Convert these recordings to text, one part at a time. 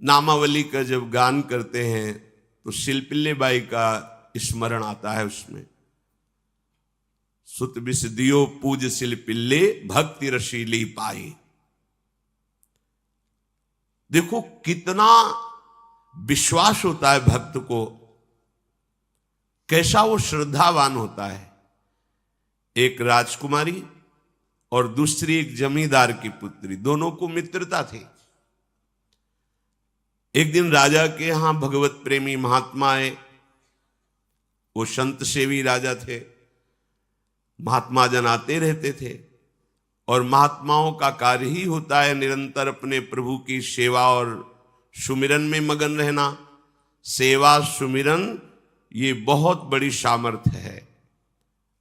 नामावली का जब गान करते हैं तो शिल्पिल्ले बाई का स्मरण आता है उसमें। सुत बिस दियो पूज शिल्पिल्ले भक्ति रशीली पाई। देखो कितना विश्वास होता है भक्त को, कैसा वो श्रद्धावान होता है। एक राजकुमारी और दूसरी एक जमींदार की पुत्री, दोनों को मित्रता थी। एक दिन राजा के यहां भगवत प्रेमी महात्मा आए। वो संत सेवी राजा थे, महात्मा जन आते रहते थे और महात्माओं का कार्य ही होता है निरंतर अपने प्रभु की सेवा और सुमिरन में मगन रहना। सेवा सुमिरन ये बहुत बड़ी सामर्थ्य है।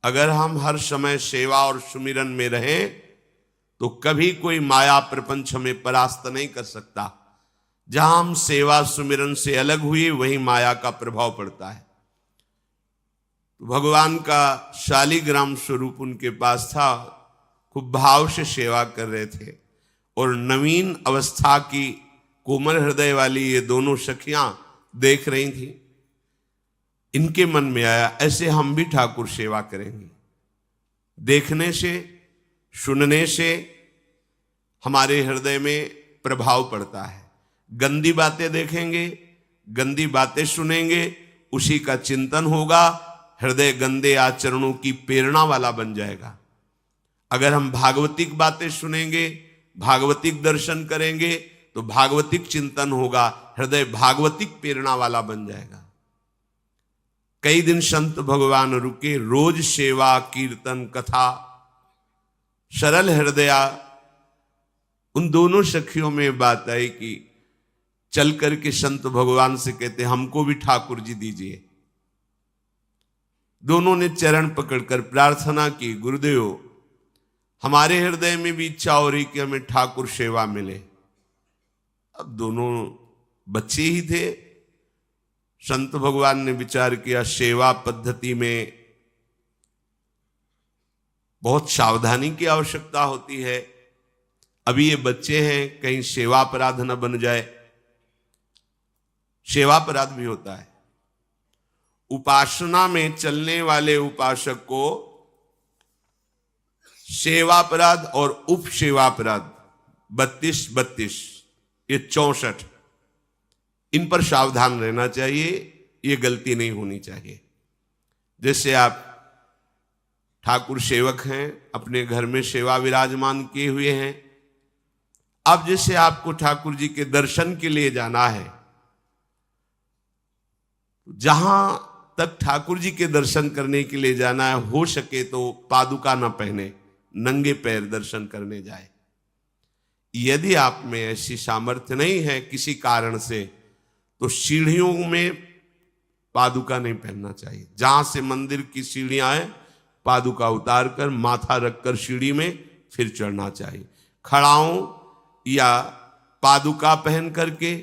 अगर हम हर समय सेवा और सुमिरन में रहें तो कभी कोई माया प्रपंच हमें परास्त नहीं कर सकता। जहां हम सेवा सुमिरन से अलग हुए वहीं माया का प्रभाव पड़ता है। तो भगवान का शालिग्राम स्वरूप उनके पास था, खूब भाव से सेवा कर रहे थे और नवीन अवस्था की कोमल हृदय वाली ये दोनों सखियां देख रही थी। इनके मन में आया ऐसे हम भी ठाकुर सेवा करेंगे। देखने से सुनने से हमारे हृदय में प्रभाव पड़ता है। गंदी बातें देखेंगे, गंदी बातें सुनेंगे, उसी का चिंतन होगा, हृदय गंदे आचरणों की प्रेरणा वाला बन जाएगा। अगर हम भागवतिक बातें सुनेंगे, भागवतिक दर्शन करेंगे तो भागवतिक चिंतन होगा, हृदय भागवतिक प्रेरणा वाला बन जाएगा। कई दिन संत भगवान रुके, रोज सेवा कीर्तन कथा, सरल हृदया। उन दोनों सखियों में बात आई कि चल करके संत भगवान से कहते हमको भी ठाकुर जी दीजिए। दोनों ने चरण पकड़कर प्रार्थना की, गुरुदेव हमारे हृदय में भी इच्छा हो रही कि हमें ठाकुर सेवा मिले। अब दोनों बच्चे ही थे। संत भगवान ने विचार किया सेवा पद्धति में बहुत सावधानी की आवश्यकता होती है। अभी ये बच्चे हैं, कहीं सेवा अपराध न बन जाए। सेवा अपराध भी होता है। उपासना में चलने वाले उपासक को सेवा अपराध और उप सेवा अपराध 32 ये 64, इन पर सावधान रहना चाहिए। ये गलती नहीं होनी चाहिए। जैसे आप ठाकुर सेवक हैं, अपने घर में सेवा विराजमान किए हुए हैं। अब जैसे आपको ठाकुर जी के दर्शन के लिए जाना है, जहां तक ठाकुर जी के दर्शन करने के लिए जाना है, हो सके तो पादुका न पहने, नंगे पैर दर्शन करने जाए। यदि आप में ऐसी सामर्थ्य नहीं है किसी कारण से, तो सीढ़ियों में पादुका नहीं पहनना चाहिए। जहां से मंदिर की सीढ़ियां हैं, पादुका उतार कर माथा रखकर सीढ़ी में फिर चढ़ना चाहिए। खड़ाओं या पादुका पहन करके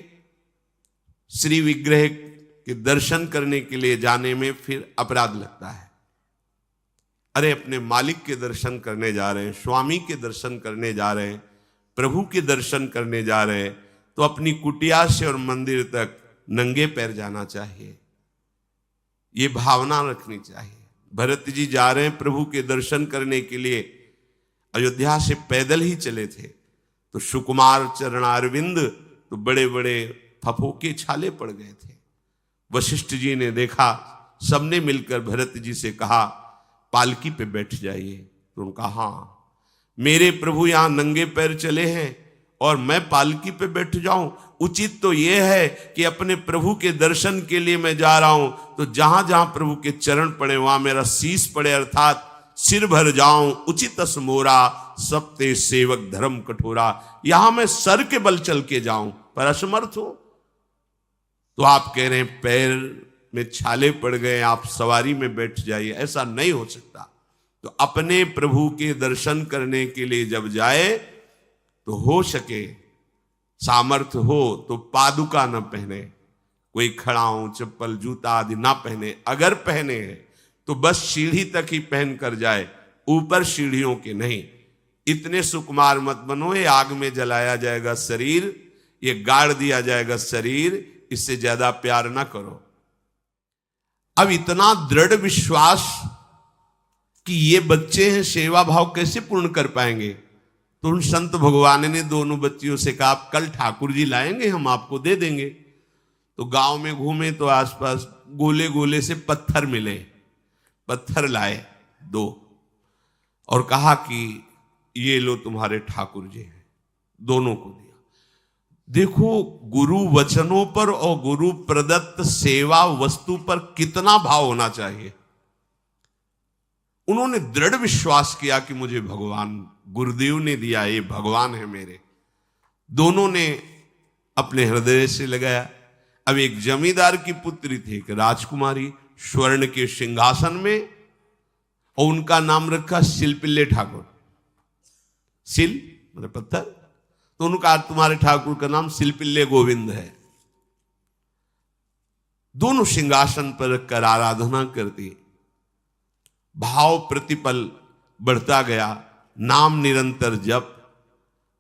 श्री विग्रह के दर्शन करने के लिए जाने में फिर अपराध लगता है। अरे अपने मालिक के दर्शन करने जा रहे हैं, स्वामी के दर्शन करने जा रहे हैं, प्रभु के दर्शन करने जा रहे हैं, तो अपनी कुटिया से और मंदिर तक नंगे पैर जाना चाहिए। ये भावना रखनी चाहिए। भरत जी जा रहे हैं प्रभु के दर्शन करने के लिए, अयोध्या से पैदल ही चले थे, तो सुकुमार चरणारविंद तो बड़े बड़े फफोके छाले पड़ गए थे। वशिष्ठ जी ने देखा, सबने मिलकर भरत जी से कहा पालकी पे बैठ जाइए। तो उन्होंने कहा हाँ, मेरे प्रभु यहां नंगे पैर चले हैं और मैं पालकी पे बैठ जाऊं? उचित तो यह है कि अपने प्रभु के दर्शन के लिए मैं जा रहा हूं, तो जहां जहां प्रभु के चरण पड़े वहां मेरा शीश पड़े, अर्थात सिर भर जाऊं। उचित मोरा सबते सेवक धर्म कठोरा। यहां मैं सर के बल चल के जाऊं पर असमर्थ हूं। तो आप कह रहे हैं पैर में छाले पड़ गए, आप सवारी में बैठ जाइए। ऐसा नहीं हो सकता। तो अपने प्रभु के दर्शन करने के लिए जब जाए तो हो सके, सामर्थ्य हो तो पादुका न पहने, कोई खड़ाऊं चप्पल जूता आदि ना पहने। अगर पहने हैं तो बस सीढ़ी तक ही पहन कर जाए, ऊपर सीढ़ियों के नहीं। इतने सुकुमार मत बनो, ये आग में जलाया जाएगा शरीर, ये गाड़ दिया जाएगा शरीर, इससे ज्यादा प्यार ना करो। अब इतना दृढ़ विश्वास कि ये बच्चे हैं, सेवा भाव कैसे पूर्ण कर पाएंगे? तो उन संत भगवान ने दोनों बच्चियों से कहा, आप कल ठाकुर जी लाएंगे, हम आपको दे देंगे। तो गांव में घूमे तो आसपास गोले गोले से पत्थर मिले, पत्थर लाए 2 और कहा कि ये लो तुम्हारे ठाकुर जी हैं। दोनों को दिया। देखो गुरु वचनों पर और गुरु प्रदत्त सेवा वस्तु पर कितना भाव होना चाहिए। उन्होंने दृढ़ विश्वास किया कि मुझे भगवान गुरुदेव ने दिया, ये भगवान है मेरे। दोनों ने अपने हृदय से लगाया। अब एक जमींदार की पुत्री थी, एक राजकुमारी, स्वर्ण के सिंहासन में, और उनका नाम रखा शिलपिल्ले ठाकुर। शिल मतलब पत्थर, तो उनका तुम्हारे ठाकुर का नाम शिलपिल्ले गोविंद है। दोनों सिंहासन पर रखकर आराधना करती। भाव प्रतिपल बढ़ता गया, नाम निरंतर जप।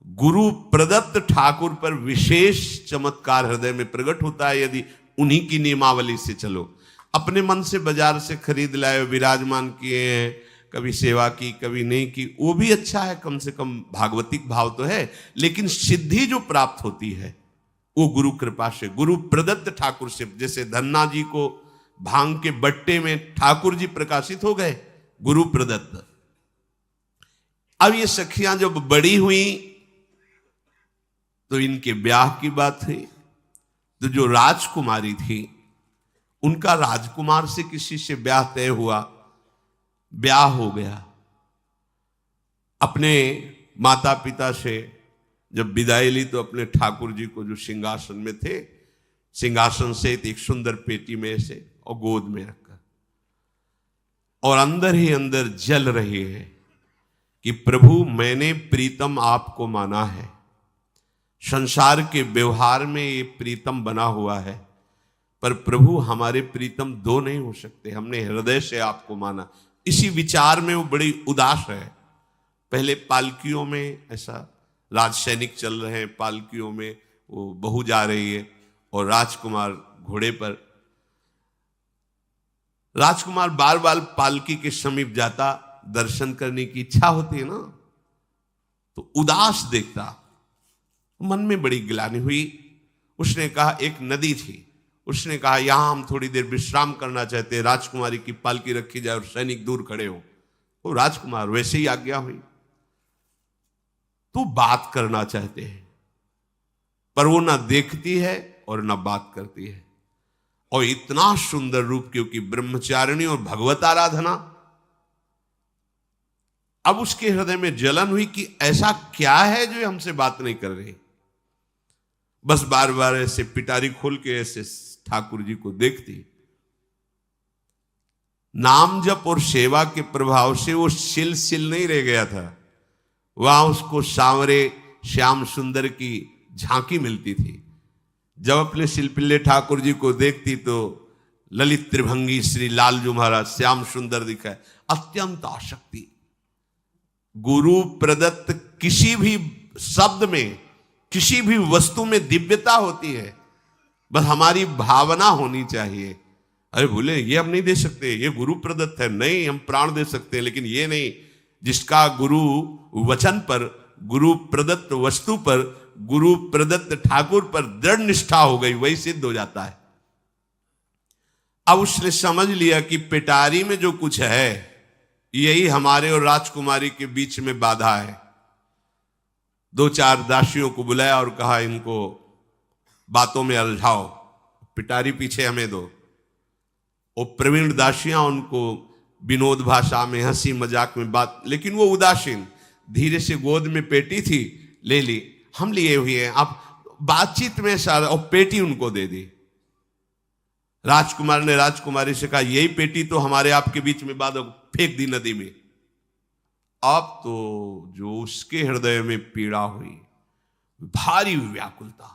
गुरु प्रदत्त ठाकुर पर विशेष चमत्कार हृदय में प्रकट होता है यदि उन्हीं की नियमावली से चलो। अपने मन से बाजार से खरीद लाए, विराजमान किए हैं, कभी सेवा की कभी नहीं की, वो भी अच्छा है, कम से कम भागवतिक भाव तो है। लेकिन सिद्धि जो प्राप्त होती है वो गुरु कृपा से, गुरु प्रदत्त ठाकुर से। जैसे धन्ना जी को भांग के बट्टे में ठाकुर जी प्रकाशित हो गए, गुरु प्रदत्त। अब ये सखियां जब बड़ी हुई तो इनके ब्याह की बात हुई। तो जो राजकुमारी थी उनका राजकुमार से किसी से ब्याह तय हुआ, ब्याह हो गया। अपने माता पिता से जब विदाई ली तो अपने ठाकुर जी को जो सिंहासन में थे, सिंहासन से एक सुंदर पेटी में से और गोद में रखकर, और अंदर ही अंदर जल रहे हैं कि प्रभु मैंने प्रीतम आपको माना है, संसार के व्यवहार में ये प्रीतम बना हुआ है, पर प्रभु हमारे प्रीतम 2 नहीं हो सकते, हमने हृदय से आपको माना। इसी विचार में वो बड़ी उदास है। पहले पालकियों में ऐसा राज सैनिक चल रहे हैं, पालकियों में वो बहू जा रही है और राजकुमार घोड़े पर। राजकुमार बार बार पालकी के समीप जाता, दर्शन करने की इच्छा होती है ना, तो उदास देखता, मन में बड़ी गिलानी हुई। उसने कहा, एक नदी थी, उसने कहा यहां हम थोड़ी देर विश्राम करना चाहते हैं, राजकुमारी की पालकी रखी जाए और सैनिक दूर खड़े हो। वो राजकुमार वैसे ही आज्ञा हुई। तो बात करना चाहते हैं पर वो ना देखती है और ना बात करती है। और इतना सुंदर रूप, क्योंकि ब्रह्मचारिणी और भगवत आराधना। अब उसके हृदय में जलन हुई कि ऐसा क्या है जो हमसे बात नहीं कर रही। बस बार बार ऐसे पिटारी खोल के ऐसे ठाकुर जी को देखती। नाम जप और सेवा के प्रभाव से वो सिल नहीं रह गया था, वहां उसको सांवरे श्याम सुंदर की झांकी मिलती थी। जब अपने शिलपिल्ले ठाकुर जी को देखती तो ललित त्रिभंगी श्री लाल जो महाराज श्याम सुंदर दिखाए, अत्यंत आसक्ति। गुरु प्रदत्त किसी भी शब्द में, किसी भी वस्तु में दिव्यता होती है, बस हमारी भावना होनी चाहिए। अरे बोले ये हम नहीं दे सकते, ये गुरु प्रदत्त है, नहीं हम प्राण दे सकते हैं, लेकिन ये नहीं। जिसका गुरु वचन पर, गुरु प्रदत्त वस्तु पर, गुरु प्रदत्त ठाकुर पर दृढ़ निष्ठा हो गई, वही सिद्ध हो जाता है। अब उसने समझ लिया कि पिटारी में जो कुछ है यही हमारे और राजकुमारी के बीच में बाधा है। 2-4 दासियों को बुलाया और कहा इनको बातों में उलझाओ, पिटारी पीछे हमें दो। और प्रवीण दासियां उनको विनोद भाषा में, हंसी मजाक में बात, लेकिन वो उदासीन। धीरे से गोद में पेटी थी, ले ली, हम लिए हुए हैं, आप बातचीत में सारा, और पेटी उनको दे दी। राजकुमार ने राजकुमारी से कहा यही पेटी तो हमारे आपके बीच में बात, फेंक दी नदी में। अब तो जो उसके हृदय में पीड़ा हुई, भारी व्याकुलता।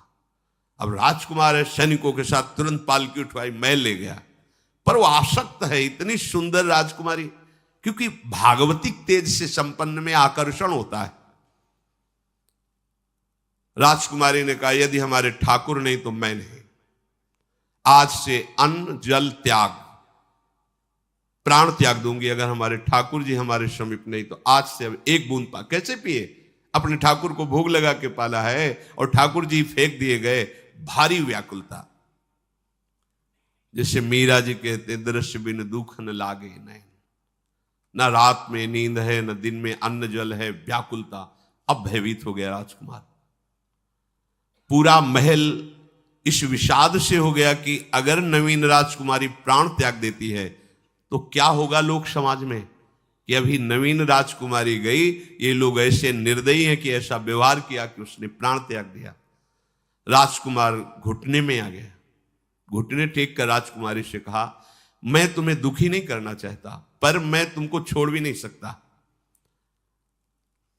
अब राजकुमार है, सैनिकों के साथ तुरंत पालकी उठवाई, महल ले गया। पर वो आसक्त है, इतनी सुंदर राजकुमारी, क्योंकि भागवतिक तेज से संपन्न में आकर्षण होता है। राजकुमारी ने कहा, यदि हमारे ठाकुर नहीं तो मैं नहीं। आज से अन्न जल त्याग, प्राण त्याग दूंगी अगर हमारे ठाकुर जी हमारे समीप नहीं तो। आज से अब एक बूंद पा कैसे पिए? अपने ठाकुर को भोग लगा के पाला है और ठाकुर जी फेंक दिए गए। भारी व्याकुलता, जैसे मीरा जी कहते, दृश्य बिन दुख न लागे नैन, न रात में नींद है न दिन में अन्न जल है, व्याकुलता। अब भयभीत हो गया राजकुमार। पूरा महल इस विषाद से हो गया कि अगर नवीन राजकुमारी प्राण त्याग देती है तो क्या होगा लोक समाज में, कि अभी नवीन राजकुमारी गई, ये लोग ऐसे निर्दयी हैं कि ऐसा व्यवहार किया कि उसने प्राण त्याग दिया। राजकुमार घुटने में आ गया। घुटने टेक कर राजकुमारी से कहा, मैं तुम्हें दुखी नहीं करना चाहता, पर मैं तुमको छोड़ भी नहीं सकता।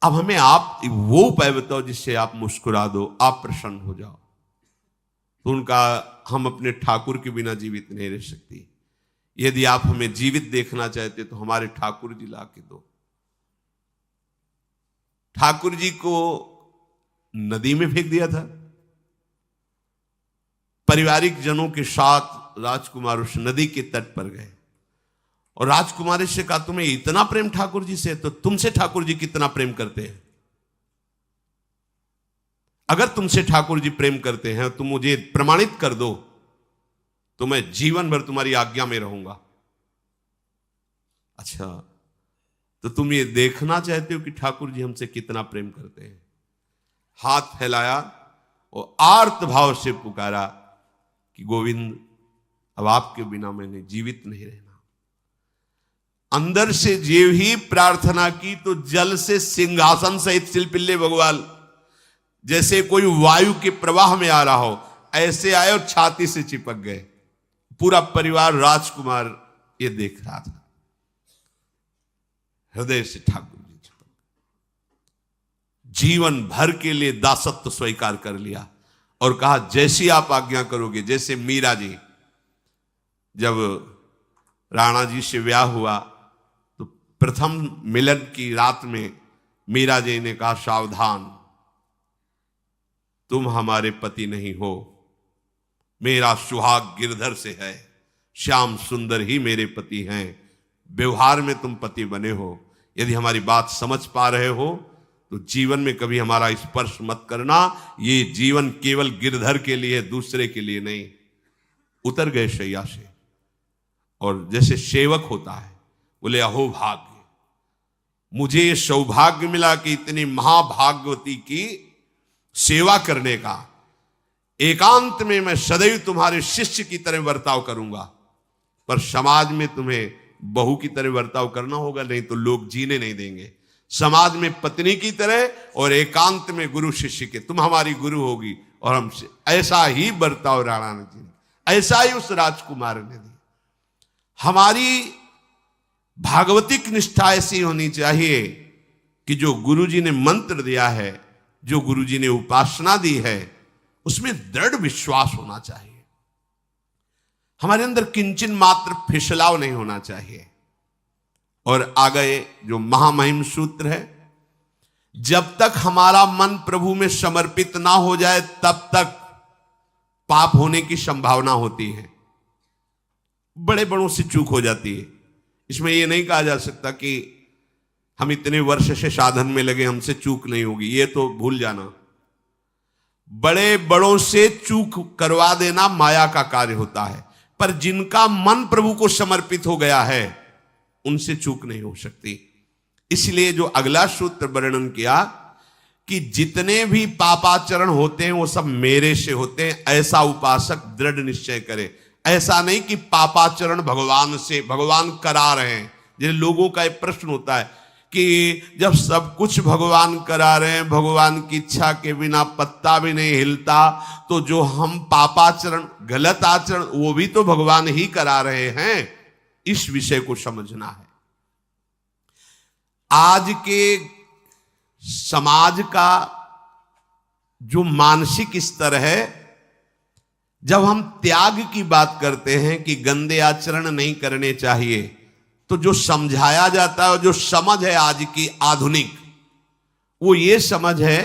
अब हमें आप वो उपाय बताओ जिससे आप मुस्कुरा दो, आप प्रसन्न हो जाओ। तो उनका, हम अपने ठाकुर के बिना जीवित नहीं रह सकती। यदि आप हमें जीवित देखना चाहते तो हमारे ठाकुर जी ला के दो। ठाकुर जी को नदी में फेंक दिया था। पारिवारिक जनों के साथ राजकुमार उस नदी के तट पर गए और राजकुमारी से कहा, तुम्हें इतना प्रेम ठाकुर जी से, तो तुमसे ठाकुर जी कितना प्रेम करते हैं? अगर तुमसे ठाकुर जी प्रेम करते हैं तो मुझे प्रमाणित कर दो, तो मैं जीवन भर तुम्हारी आज्ञा में रहूंगा। अच्छा, तो तुम ये देखना चाहते हो कि ठाकुर जी हमसे कितना प्रेम करते हैं? हाथ फैलाया और आर्त भाव से पुकारा कि गोविंद, अब आपके बिना मैंने जीवित नहीं रहना। अंदर से जेव ही प्रार्थना की तो जल से सिंहासन सहित शिल्पिल्ले भगवान जैसे कोई वायु के प्रवाह में आ रहा हो, ऐसे आए और छाती से चिपक गए। पूरा परिवार, राजकुमार ये देख रहा था। हृदय से ठाकुर जी चिपक, जीवन भर के लिए दासत्व स्वीकार कर लिया और कहा, जैसी आप आज्ञा करोगे। जैसे मीरा जी, जब राणा जी से ब्याह हुआ तो प्रथम मिलन की रात में मीरा जी ने कहा, सावधान, तुम हमारे पति नहीं हो, मेरा सुहाग गिरधर से है, श्याम सुंदर ही मेरे पति हैं। व्यवहार में तुम पति बने हो। यदि हमारी बात समझ पा रहे हो तो जीवन में कभी हमारा स्पर्श मत करना। ये जीवन केवल गिरधर के लिए, दूसरे के लिए नहीं। उतर गए शैया से और जैसे सेवक होता है, बोले, अहो भाग्य, मुझे ये सौभाग्य मिला कि इतनी महाभाग्यवती की सेवा करने का। एकांत में मैं सदैव तुम्हारे शिष्य की तरह बर्ताव करूंगा, पर समाज में तुम्हें बहू की तरह बर्ताव करना होगा, नहीं तो लोग जीने नहीं देंगे। समाज में पत्नी की तरह और एकांत में गुरु शिष्य के। तुम हमारी गुरु होगी और हमसे ऐसा ही बर्ताव राणा ने जी, ऐसा ही उस राजकुमार ने दी। हमारी भागवतिक निष्ठा ऐसी होनी चाहिए कि जो गुरु जी ने मंत्र दिया है, जो गुरु जी ने उपासना दी है, उसमें दृढ़ विश्वास होना चाहिए। हमारे अंदर किंचन मात्र फिसलाव नहीं होना चाहिए। और आ गए जो महामहिम सूत्र है, जब तक हमारा मन प्रभु में समर्पित ना हो जाए तब तक पाप होने की संभावना होती है। बड़े बड़ों से चूक हो जाती है। इसमें यह नहीं कहा जा सकता कि हम इतने वर्ष से साधन में लगे, हमसे चूक नहीं होगी, ये तो भूल जाना। बड़े बड़ों से चूक करवा देना माया का कार्य होता है, पर जिनका मन प्रभु को समर्पित हो गया है उनसे चूक नहीं हो सकती। इसलिए जो अगला सूत्र वर्णन किया कि जितने भी पापाचरण होते हैं वो सब मेरे से होते हैं, ऐसा उपासक दृढ़ निश्चय करे। ऐसा नहीं कि पापाचरण भगवान से, भगवान करा रहे हैं। जिन लोगों का एक प्रश्न होता है कि जब सब कुछ भगवान करा रहे हैं, भगवान की इच्छा के बिना पत्ता भी नहीं हिलता, तो जो हम पापाचरण, गलत आचरण, वो भी तो भगवान ही करा रहे हैं। इस विषय को समझना है। आज के समाज का जो मानसिक स्तर है, जब हम त्याग की बात करते हैं कि गंदे आचरण नहीं करने चाहिए, तो जो समझाया जाता है और जो समझ है आज की आधुनिक, वो ये समझ है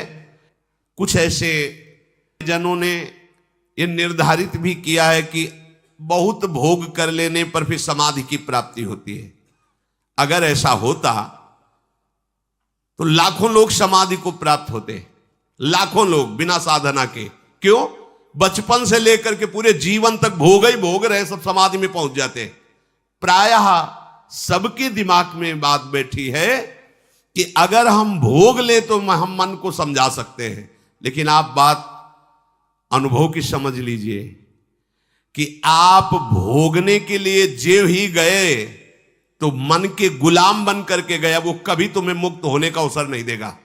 कुछ ऐसे जनों ने ये निर्धारित भी किया है कि बहुत भोग कर लेने पर फिर समाधि की प्राप्ति होती है। अगर ऐसा होता तो लाखों लोग समाधि को प्राप्त होते, लाखों लोग बिना साधना के। क्यों? बचपन से लेकर के पूरे जीवन तक भोग ही भोग रहे, सब समाधि में पहुंच जाते। प्रायः सबके दिमाग में बात बैठी है कि अगर हम भोग ले तो हम मन को समझा सकते हैं, लेकिन आप बात अनुभव की समझ लीजिए कि आप भोगने के लिए जो ही गए तो मन के गुलाम बन करके गया, वो कभी तुम्हें मुक्त होने का अवसर नहीं देगा।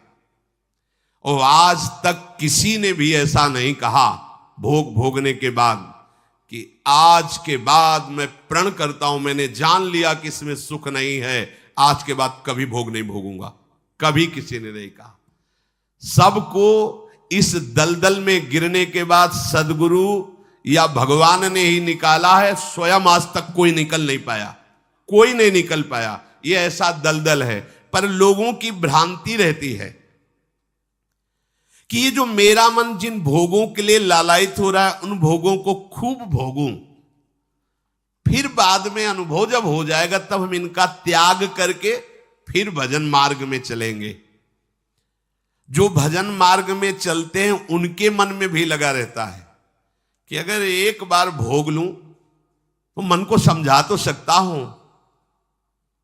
और आज तक किसी ने भी ऐसा नहीं कहा भोग भोगने के बाद कि आज के बाद मैं प्रण करता हूं, मैंने जान लिया कि इसमें सुख नहीं है, आज के बाद कभी भोग नहीं भोगूंगा। कभी किसी ने नहीं कहा। सबको इस दलदल में गिरने के बाद सदगुरु या भगवान ने ही निकाला है, स्वयं आज तक कोई निकल नहीं पाया, कोई नहीं निकल पाया। ये ऐसा दलदल है। पर लोगों की भ्रांति रहती है कि ये जो मेरा मन जिन भोगों के लिए लालायित हो रहा है, उन भोगों को खूब भोगूं, फिर बाद में अनुभव जब हो जाएगा तब हम इनका त्याग करके फिर भजन मार्ग में चलेंगे। जो भजन मार्ग में चलते हैं उनके मन में भी लगा रहता है कि अगर एक बार भोग लूं तो मन को समझा तो सकता हूं।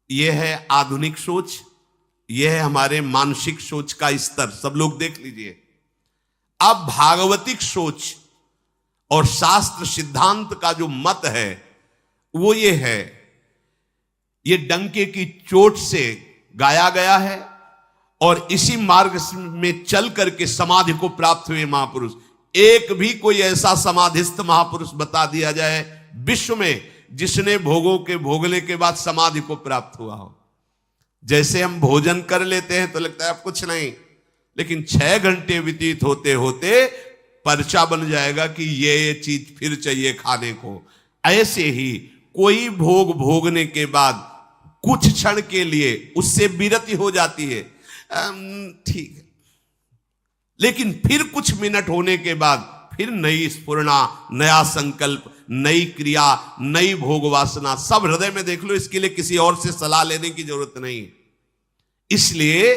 यह है आधुनिक सोच, यह है हमारे मानसिक सोच का स्तर। सब लोग देख लीजिए। अब भागवतिक सोच और शास्त्र सिद्धांत का जो मत है वो ये है, ये डंके की चोट से गाया गया है और इसी मार्ग में चल करके समाधि को प्राप्त हुए महापुरुष। एक भी कोई ऐसा समाधिस्थ महापुरुष बता दिया जाए विश्व में जिसने भोगों के भोगने के बाद समाधि को प्राप्त हुआ हो। जैसे हम भोजन कर लेते हैं तो लगता है अब कुछ नहीं, लेकिन 6 घंटे व्यतीत होते होते पर्चा बन जाएगा कि ये चीज फिर चाहिए खाने को। ऐसे ही कोई भोग भोगने के बाद कुछ क्षण के लिए उससे विरति हो जाती है, ठीक है, लेकिन फिर कुछ मिनट होने के बाद फिर नई स्फुरना, नया संकल्प, नई क्रिया, नई भोग वासना सब हृदय में देख लो। इसके लिए किसी और से सलाह लेने की जरूरत नहीं। इसलिए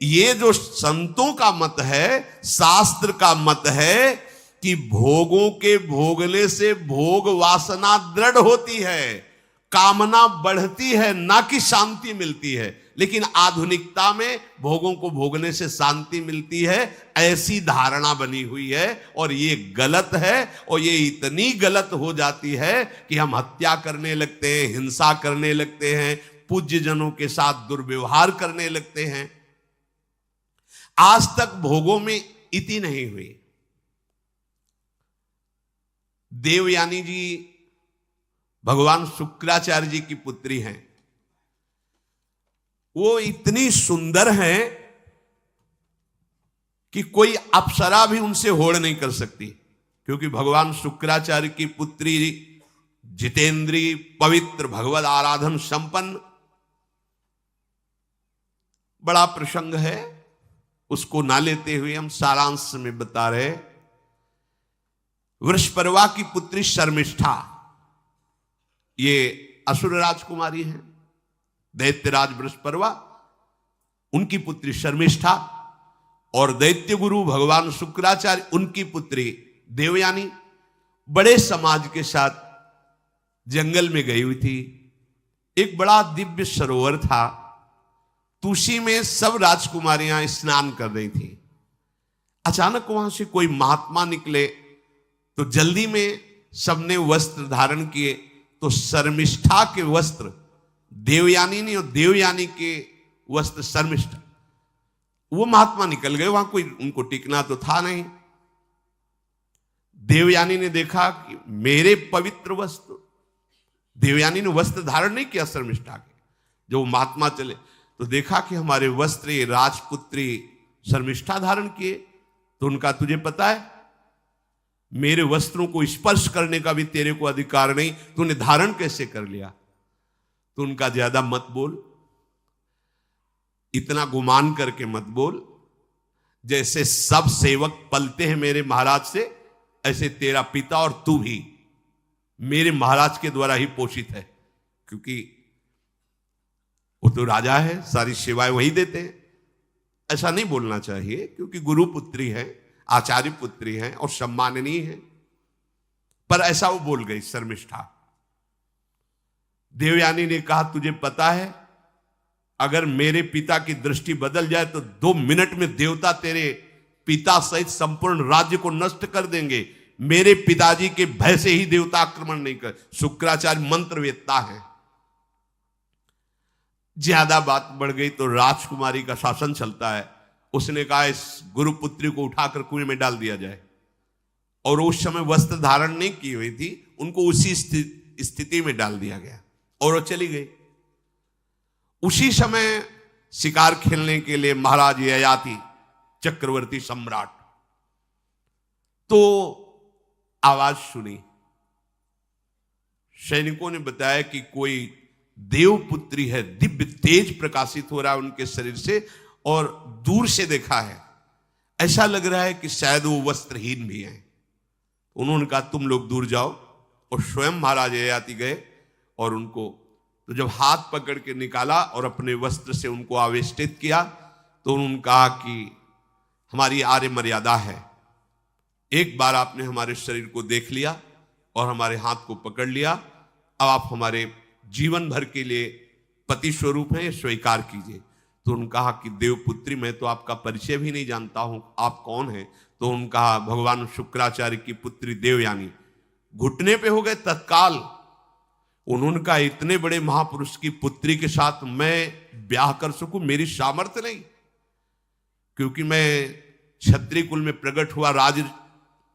ये जो संतों का मत है, शास्त्र का मत है कि भोगों के भोगने से भोग वासना दृढ़ होती है, कामना बढ़ती है, ना कि शांति मिलती है। लेकिन आधुनिकता में भोगों को भोगने से शांति मिलती है, ऐसी धारणा बनी हुई है और ये गलत है। और ये इतनी गलत हो जाती है कि हम हत्या करने लगते हैं, हिंसा करने लगते हैं, पूज्य जनों के साथ दुर्व्यवहार करने लगते हैं। आज तक भोगों में इति नहीं हुई। देवयानी जी भगवान शुक्राचार्य जी की पुत्री हैं। वो इतनी सुंदर हैं कि कोई अप्सरा भी उनसे होड़ नहीं कर सकती, क्योंकि भगवान शुक्राचार्य की पुत्री जितेंद्री, पवित्र, भगवद आराधन संपन्न। बड़ा प्रसंग है, उसको ना लेते हुए हम सारांश में बता रहे। वृषपर्वा की पुत्री शर्मिष्ठा, ये असुर राजकुमारी है। दैत्यराज वृषपर्वा, उनकी पुत्री शर्मिष्ठा, और दैत्य गुरु भगवान शुक्राचार्य, उनकी पुत्री देवयानी बड़े समाज के साथ जंगल में गई हुई थी। एक बड़ा दिव्य सरोवर था, तुलसी में सब राजकुमारियां स्नान कर रही थी। अचानक वहां से कोई महात्मा निकले तो जल्दी में सबने वस्त्र धारण किए। तो शर्मिष्ठा के वस्त्र देवयानी ने और देवयानी के वस्त्र शर्मिष्ठा, वो महात्मा निकल गए। वहां कोई उनको टिकना तो था नहीं। देवयानी ने देखा कि मेरे पवित्र वस्त्र, देवयानी ने वस्त्र धारण नहीं किया शर्मिष्ठा के। जो महात्मा चले तो देखा कि हमारे वस्त्र ये राजपुत्री शर्मिष्ठा धारण किए। तो उनका, तुझे पता है मेरे वस्त्रों को स्पर्श करने का भी तेरे को अधिकार नहीं, तूने धारण कैसे कर लिया? तो उनका, ज्यादा मत बोल, इतना गुमान करके मत बोल। जैसे सब सेवक पलते हैं मेरे महाराज से, ऐसे तेरा पिता और तू भी मेरे महाराज के द्वारा ही पोषित है, क्योंकि वो तो राजा है, सारी सेवाएं वही देते हैं। ऐसा नहीं बोलना चाहिए, क्योंकि गुरु पुत्री है, आचार्य पुत्री है और सम्माननीय है, पर ऐसा वो बोल गई शर्मिष्ठा। देवयानी ने कहा, तुझे पता है अगर मेरे पिता की दृष्टि बदल जाए तो 2 मिनट में देवता तेरे पिता सहित संपूर्ण राज्य को नष्ट कर देंगे। मेरे पिताजी के भय से ही देवता आक्रमण नहीं कर। शुक्राचार्य मंत्रवेत्ता है। ज्यादा बात बढ़ गई तो राजकुमारी का शासन चलता है। उसने कहा इस गुरुपुत्री को उठाकर कुएं में डाल दिया जाए, और उस समय वस्त्र धारण नहीं की हुई थी, उनको उसी स्थिति में डाल दिया गया और वो चली गई। उसी समय शिकार खेलने के लिए महाराज ययाति चक्रवर्ती सम्राट तो आवाज सुनी। सैनिकों ने बताया कि कोई देवपुत्री है, दिव्य तेज प्रकाशित हो रहा है उनके शरीर से, और दूर से देखा है ऐसा लग रहा है कि शायद वो वस्त्रहीन भी हैं। उन्होंने कहा तुम लोग दूर जाओ, और स्वयं महाराज ययाति गए और उनको तो जब हाथ पकड़ के निकाला और अपने वस्त्र से उनको आवेष्टित किया तो उन्होंने कहा कि हमारी आर्य मर्यादा है, एक बार आपने हमारे शरीर को देख लिया और हमारे हाथ को पकड़ लिया, अब आप हमारे जीवन भर के लिए पति स्वरूप हैं, स्वीकार कीजिए। तो उन्होंने कहा कि देवपुत्री मैं तो आपका परिचय भी नहीं जानता हूं, आप कौन हैं? तो उन्होंने कहा भगवान शुक्राचार्य की पुत्री देवयानी। घुटने पे हो गए तत्काल। उन्होंने कहा इतने बड़े महापुरुष की पुत्री के साथ मैं ब्याह कर सकूं, मेरी सामर्थ्य नहीं, क्योंकि मैं क्षत्रिय कुल में प्रकट हुआ राज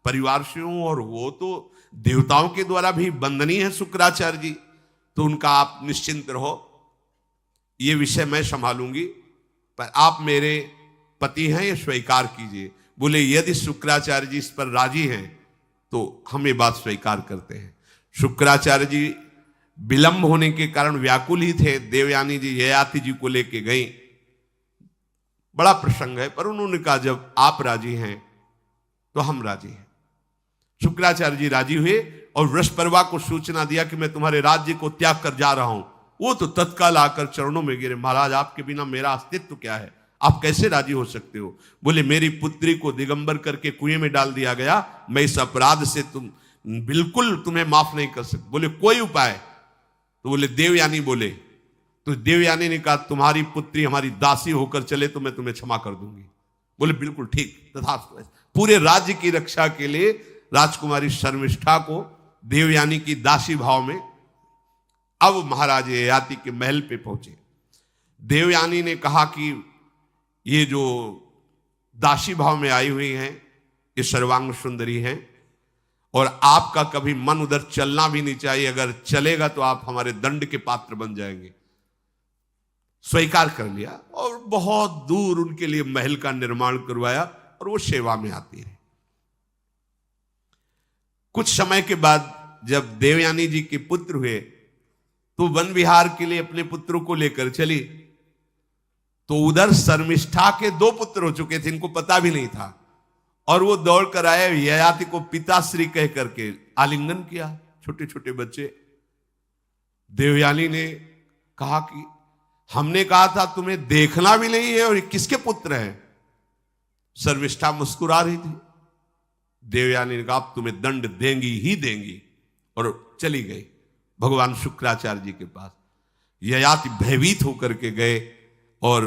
परिवार से हूं, और वो तो देवताओं के द्वारा भी वंदनीय है शुक्राचार्य जी। तो उनका आप निश्चिंत रहो, ये विषय मैं संभालूंगी, पर आप मेरे पति हैं, ये स्वीकार कीजिए। बोले यदि शुक्राचार्य जी इस पर राजी हैं तो हम ये बात स्वीकार करते हैं। शुक्राचार्य जी विलंब होने के कारण व्याकुल ही थे। देवयानी जी ययाति जी को लेके गई। बड़ा प्रसंग है, पर उन्होंने कहा जब आप राजी हैं तो हम राजी हैं। शुक्राचार्य जी राजी हुए और वृषपर्वा को सूचना दिया कि मैं तुम्हारे राज्य को त्याग कर जा रहा हूं। वो तो तत्काल आकर चरणों में गिरे, महाराज आपके बिना मेरा अस्तित्व क्या है, आप कैसे राजी हो सकते हो? बोले मेरी पुत्री को दिगंबर करके कुएं में डाल दिया गया, मैं इस अपराध से बिल्कुल तुम्हें माफ नहीं कर सकता। बोले कोई उपाय? तो बोले देवयानी बोले। तो देवयानी ने कहा तुम्हारी पुत्री हमारी दासी होकर चले तो मैं तुम्हें क्षमा कर दूंगी। बोले बिल्कुल ठीक, तथास्तु। पूरे राज्य की रक्षा के लिए राजकुमारी शर्मिष्ठा को देवयानी की दासी भाव में अब महाराज ययाति के महल पे पहुंचे। देवयानी ने कहा कि ये जो दासी भाव में आई हुई हैं ये सर्वांग सुंदरी हैं, और आपका कभी मन उधर चलना भी नहीं चाहिए, अगर चलेगा तो आप हमारे दंड के पात्र बन जाएंगे। स्वीकार कर लिया और बहुत दूर उनके लिए महल का निर्माण करवाया और वो सेवा में आती रही। कुछ समय के बाद जब देवयानी जी के पुत्र हुए तो वन विहार के लिए अपने पुत्रों को लेकर चली, तो उधर शर्मिष्ठा के 2 पुत्र हो चुके थे, इनको पता भी नहीं था, और वो दौड़ कर आए, ययाति को पिताश्री कह करके आलिंगन किया। छोटे छोटे बच्चे। देवयानी ने कहा कि हमने कहा था तुम्हें देखना भी नहीं है, और ये किसके पुत्र हैं? शर्मिष्ठा मुस्कुरा रही थी। देवयानी ने कहा अब तुम्हें दंड देंगी ही देंगी, और चली गई भगवान शुक्राचार्य जी के पास। ययाति भयभीत होकर के गए और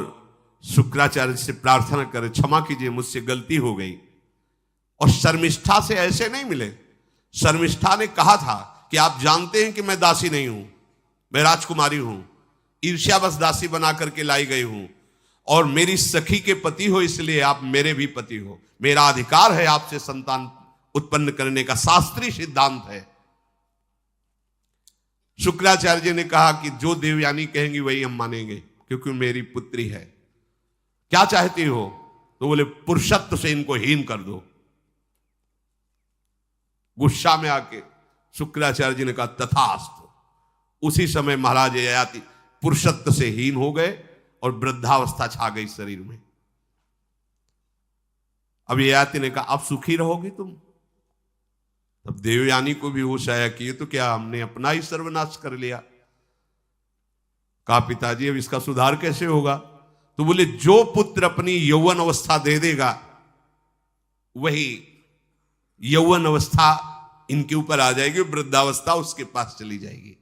शुक्राचार्य से प्रार्थना करे क्षमा कीजिए मुझसे गलती हो गई। और शर्मिष्ठा से ऐसे नहीं मिले। शर्मिष्ठा ने कहा था कि आप जानते हैं कि मैं दासी नहीं हूं, मैं राजकुमारी हूं, ईर्ष्यावश दासी बना करके लाई गई हूं, और मेरी सखी के पति हो इसलिए आप मेरे भी पति हो, मेरा अधिकार है आपसे संतान उत्पन्न करने का, शास्त्रीय सिद्धांत है। शुक्राचार्य जी ने कहा कि जो देवयानी कहेंगी वही हम मानेंगे, क्योंकि मेरी पुत्री है। क्या चाहती हो? तो बोले पुरुषत्व से इनको हीन कर दो। गुस्सा में आके शुक्राचार्य जी ने कहा तथास्तु। उसी समय महाराज ययाति पुरुषत्व से हीन हो गए और वृद्धावस्था छा गई शरीर में। अब ययाति ने कहा अब सुखी रहोगे तुम। तब देवयानी को भी होश आया कि ये तो क्या हमने अपना ही सर्वनाश कर लिया। कहा पिताजी अब इसका सुधार कैसे होगा? तो बोले जो पुत्र अपनी यौवन अवस्था दे देगा वही यौवन अवस्था इनके ऊपर आ जाएगी, वृद्धावस्था उसके पास चली जाएगी।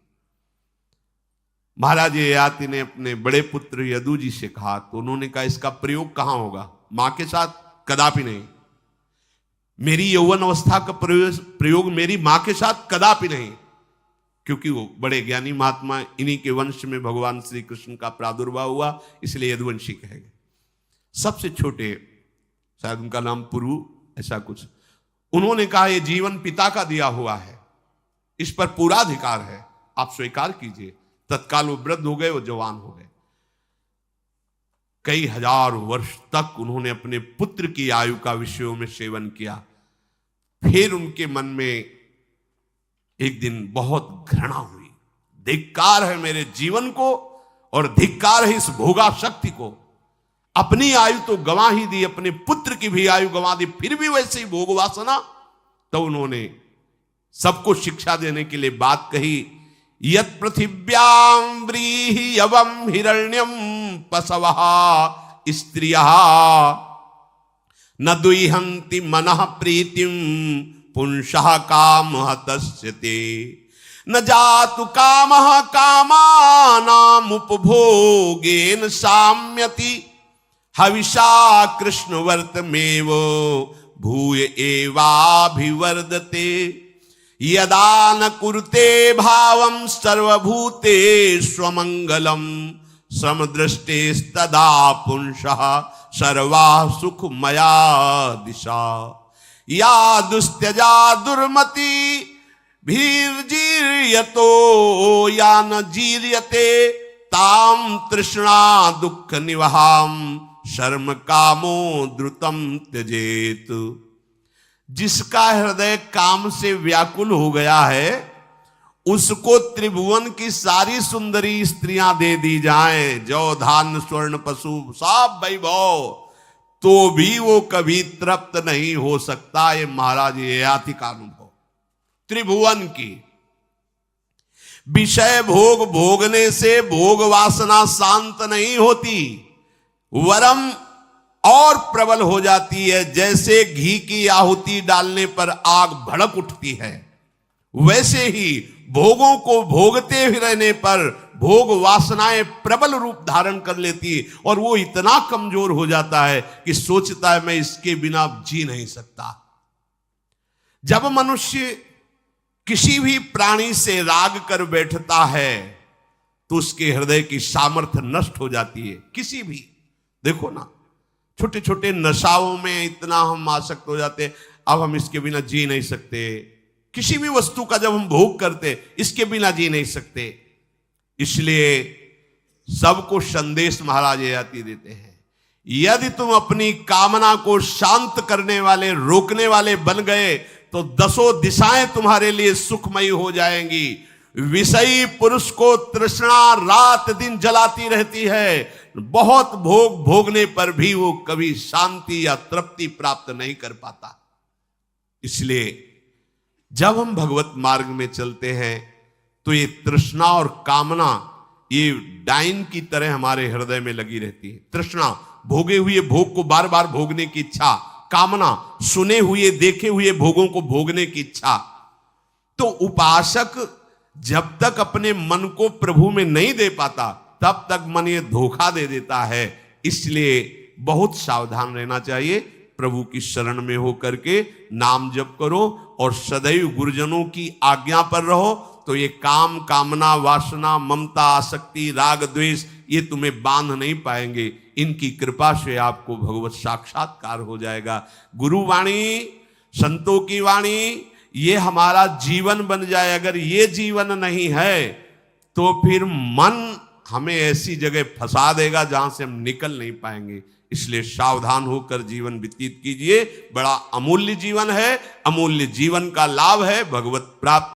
महाराज ययाति ने अपने बड़े पुत्र यदु जी से कहा, तो उन्होंने कहा इसका प्रयोग कहां होगा? मां के साथ कदापि नहीं। मेरी यौवन अवस्था का प्रयोग मेरी मां के साथ कदापि नहीं, क्योंकि वो बड़े ज्ञानी महात्मा, इन्हीं के वंश में भगवान श्री कृष्ण का प्रादुर्भाव हुआ, इसलिए यदुवंशी कहे गए। सबसे छोटे, शायद उनका नाम पुरु ऐसा कुछ, उन्होंने कहा ये जीवन पिता का दिया हुआ है, इस पर पूरा अधिकार है, आप स्वीकार कीजिए। तत्काल वो वृद्ध हो गए, वो जवान हो गए। कई हजार वर्ष तक उन्होंने अपने पुत्र की आयु का विषयों में सेवन किया। फिर उनके मन में एक दिन बहुत घृणा हुई, धिक्कार है मेरे जीवन को और धिक्कार है इस भोगा शक्ति को। अपनी आयु तो गंवा ही दी, अपने पुत्र की भी आयु गंवा दी, फिर भी वैसे ही भोग वासना। तो उन्होंने सबको शिक्षा देने के लिए बात कही, यत् पृथिव्यां व्रीहि यवं हिरण्यं पशवः स्त्रियः न दुह्यन्ति मनः प्रीतिं पुंसः कामः तस्यते न जातु कामः कामानाम् उपभोगेन साम्यति हविषा कृष्णवर्तमेव भूय एवाभिवर्धते यदा न कुरुते भावं सर्वभूतेष्वमङ्गलं समदृष्टेस्तदा पुंसः सर्वा सुखमया दिशा या दुस्त्यजा दुर्मति भीर्जीर्यतो या न जीर्यते ताम तृष्णा दुःख निवहाम शर्म कामो द्रुतम त्यजेत। जिसका हृदय काम से व्याकुल हो गया है उसको त्रिभुवन की सारी सुंदरी स्त्रियां दे दी जाएं, जौ धान स्वर्ण पशु सब वैभव, तो भी वो कभी तृप्त नहीं हो सकता। ये महाराज ययाति का अनुभव। त्रिभुवन की विषय भोग भोगने से भोग वासना शांत नहीं होती, वरम और प्रबल हो जाती है। जैसे घी की आहुति डालने पर आग भड़क उठती है, वैसे ही भोगों को भोगते ही रहने पर भोग वासनाएं प्रबल रूप धारण कर लेती है और वो इतना कमजोर हो जाता है कि सोचता है मैं इसके बिना जी नहीं सकता। जब मनुष्य किसी भी प्राणी से राग कर बैठता है तो उसके हृदय की सामर्थ्य नष्ट हो जाती है। किसी भी, देखो ना, छोटे छोटे नशाओं में इतना हम आसक्त हो जाते हैं, अब हम इसके बिना जी नहीं सकते। किसी भी वस्तु का जब हम भोग करते इसके बिना जी नहीं सकते। इसलिए सबको संदेश महाराज ययाति देते हैं, यदि तुम अपनी कामना को शांत करने वाले, रोकने वाले बन गए तो दसों दिशाएं तुम्हारे लिए सुखमयी हो जाएंगी। विषयी पुरुष को तृष्णा रात दिन जलाती रहती है, बहुत भोग भोगने पर भी वो कभी शांति या तृप्ति प्राप्त नहीं कर पाता। इसलिए जब हम भगवत मार्ग में चलते हैं तो ये तृष्णा और कामना ये डाइन की तरह हमारे हृदय में लगी रहती है। तृष्णा, भोगे हुए भोग को बार बार भोगने की इच्छा, कामना, सुने हुए देखे हुए भोगों को भोगने की इच्छा। तो उपासक जब तक अपने मन को प्रभु में नहीं दे पाता तब तक मन ये धोखा दे देता है। इसलिए बहुत सावधान रहना चाहिए। प्रभु की शरण में होकर के नाम जप करो और सदैव गुरुजनों की आज्ञा पर रहो, तो ये काम, कामना, वासना, ममता, आसक्ति, राग, द्वेष ये तुम्हें बांध नहीं पाएंगे। इनकी कृपा से आपको भगवत साक्षात्कार हो जाएगा। गुरु वाणी, संतों की वाणी, ये हमारा जीवन बन जाए। अगर ये जीवन नहीं है तो फिर मन हमें ऐसी जगह फंसा देगा जहां से हम निकल नहीं पाएंगे। इसलिए सावधान होकर जीवन व्यतीत कीजिए। बड़ा अमूल्य जीवन है, अमूल्य जीवन का लाभ है भगवत प्राप्ति।